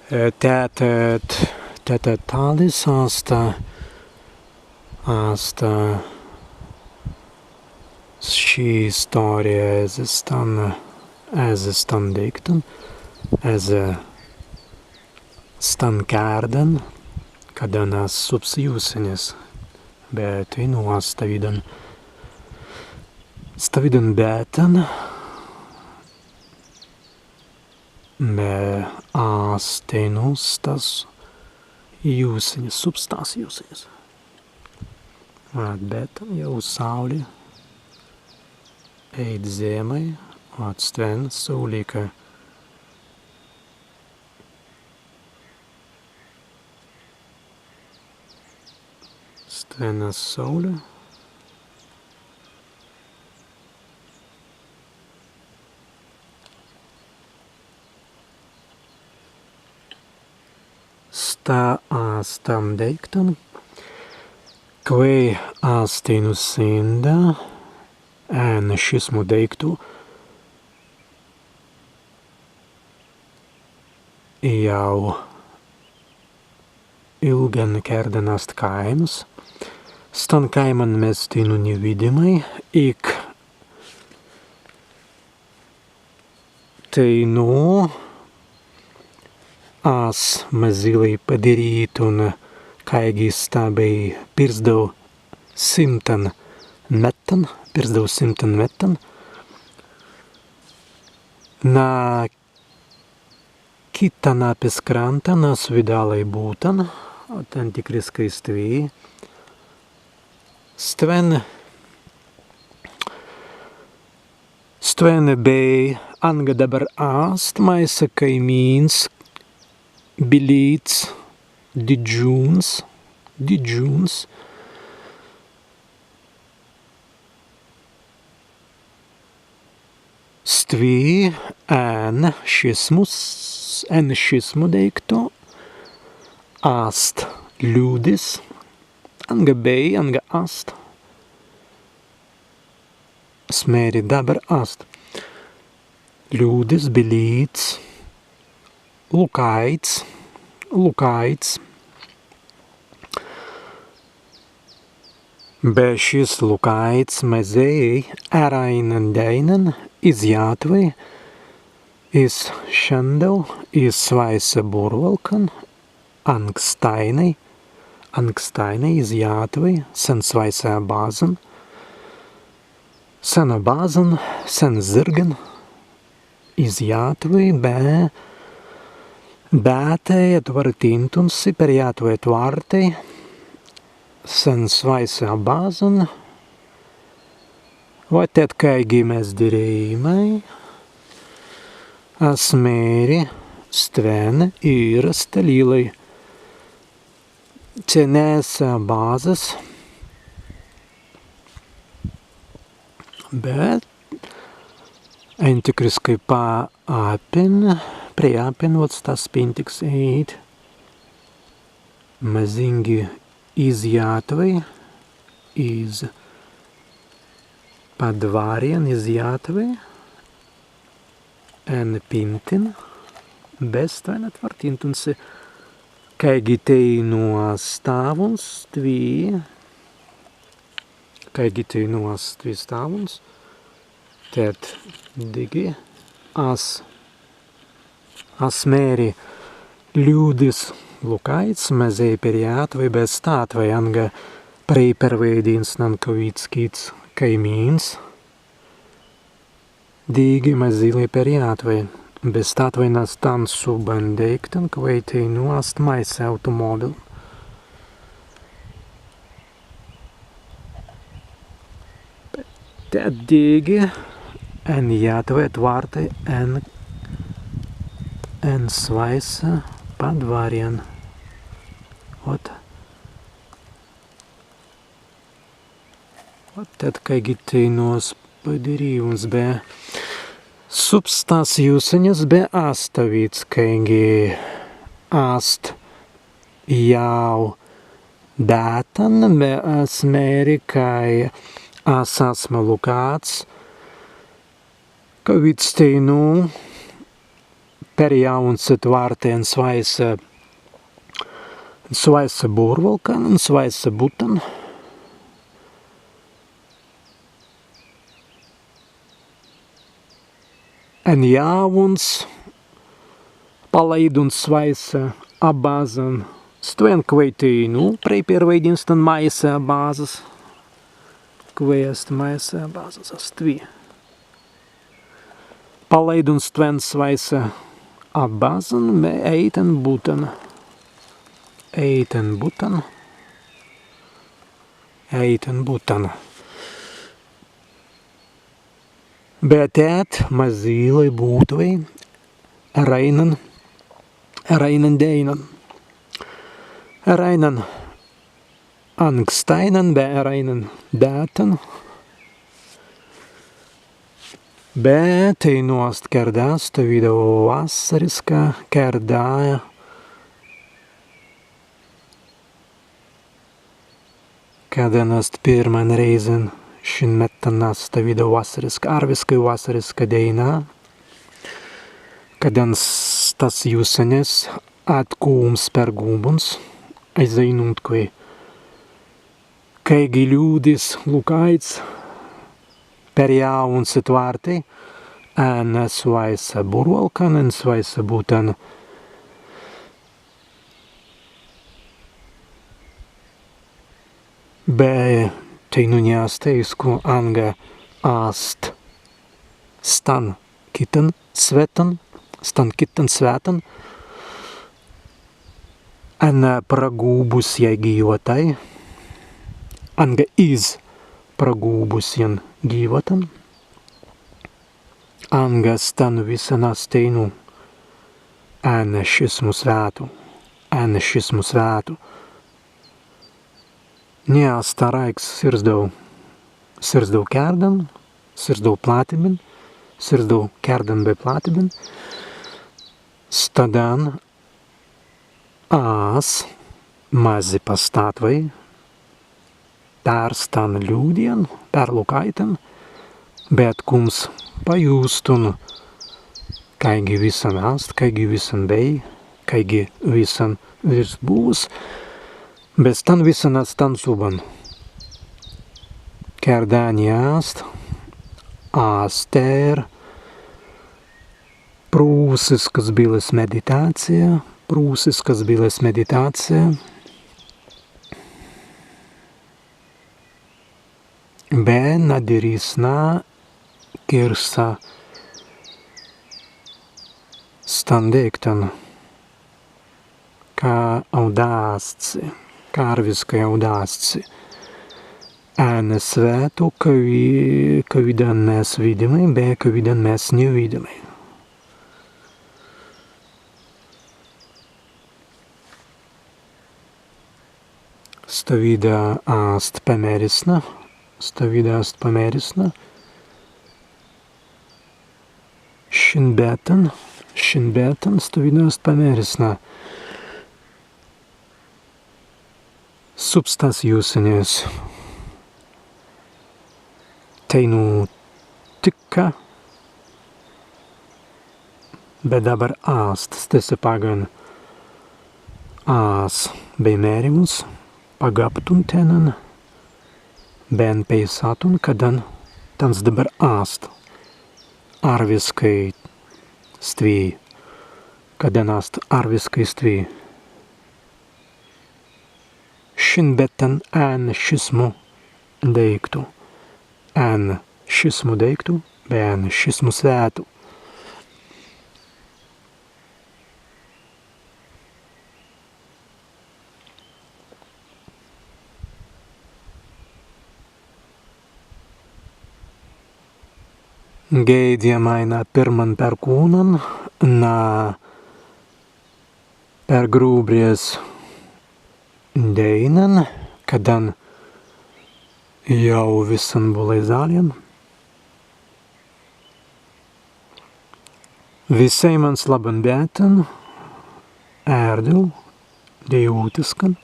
Tehát talis asta și istoria ez stan dikten, ez stan kärden, kada nas subsjūsinis, bet nu stavidan beten, me aastenus tas jūsinis, substās jūsinis. Beten jau sauli eit zemai, atstven saulika. Stvenas saule. Stam deiktan, kvei aastinu sinda, šismu deiktu, jau ilgan kärdenast kaimus, stan kaiman mestinu nevidimai, ik teinu as mazilai padarīt un kaigi stābai pirzdau 100 metan. Na kitan apis kranta nas vidalai būtan, ten tikri skaisti. Stven bei anga dabar ast maisa kaimīns bilīts didžūns. Stvi en šismu deiktu, ast ļudis, anga bei, anga ast. Smēri dabar ast. Ļudis, bilīts, lukaits. Be šis lukaits mazēji ärainan deinen izjātvai, iz šandau, iz svaisa burvalkan, angstainai izjātvai, sen svaisā bāzan, sen zirgan, izjātvai, bētei atvartintunsi per jātvai tvartei, sen svaisā bāzan, vai tad kaigi mēs dirījumai, asmēri stvene īrasta līlai, cenēsā bāzas, bet entikriskai priapinots tas pintiks eit, mazingi izjātvai, iz padvārien izjātvai, en pintin, bez tvena tvartintunsi, kaigi tei nuos stāvuns, stāvuns, tad digi asmēri ļudis lukaits, mazēji per jātvai, bez stātvai, anga preiperveidīns nankavīts kīts kaimīns, dīgi mazili per jātvai, bez stātvai nas tan subandeiktan, kvei tei nuost maisa automobil. Tad dīgi en jātvai tvārtai en svaisa padvārien. Ot tad, kaigi tei nos padarījuns be substās jūsiņas be astavīts, kaigi ast jau bētan, be asmēri, kai asasma lukāts, ka vids tei nu perjauns het warte en weiße boorwolken, en weiße boeten. En jauns palaidun weiße abazen stuen kveitinu, preperveidinsten maise abazes. Kveest maise abazes astvi. Palaidun stuen weiße abazen me eiten boeten. Eiten boeten. Bet mazīlai būtuvei reinen deinen. Reinen angsteinen, be reinen dēten. Bet einost kerdās to video vasariskā kerdāja. Kadanast pirman reizin šinmettanas to video vasariska deinā. Kadans tas jūsenes atkūms per gūbuns, aizainūt, kaigi ļūdis lukaits per jauns et vārtei, en svaisa burvalkan, en svaisa būten be teinunias teisku anga ast stan kitten sveten, en pragūbus jai gyvotai, anga iz pragūbusien gyvotan, anga stan visanas teinu en šismu svētu. Neasta raiks sirzdau kerdan, sirzdau platimin, sirzdau kerdan be platimin, stadan ās mazi pastatvai, tārstan ļūdien, perlukaiten, bet kums pajūstun, kaigi visan ast, kaigi visan bei, kaigi visan virs būs, bet stan visan stan suban. Kerdāni āst, āster, prūsiskas biles meditācija, be nadirisna kirsa standektan, kā audāsci, kārviskai audāsci. En svētu, kavidan mēs vidimai, be kavidan mēs nevidimai. Stavida ast pamerisna, šinbeten, stavida ast pamerisna. Substas jūsinies teinu tikka, bet dabar āst stese pagan ās beimērimus, pagaptun tenan, ben peisatun, kadan tans dabar āst arviskai stvī, kadan āst arviskai stvī. Šinbeten en šismu deiktu, be en šismu svētu. Geidiemaina pirman per kūnan, na per grūbries deinen, kadan jau visan bulai zalien. Visai mans laban bētan, ērdilu, dejūtiskan.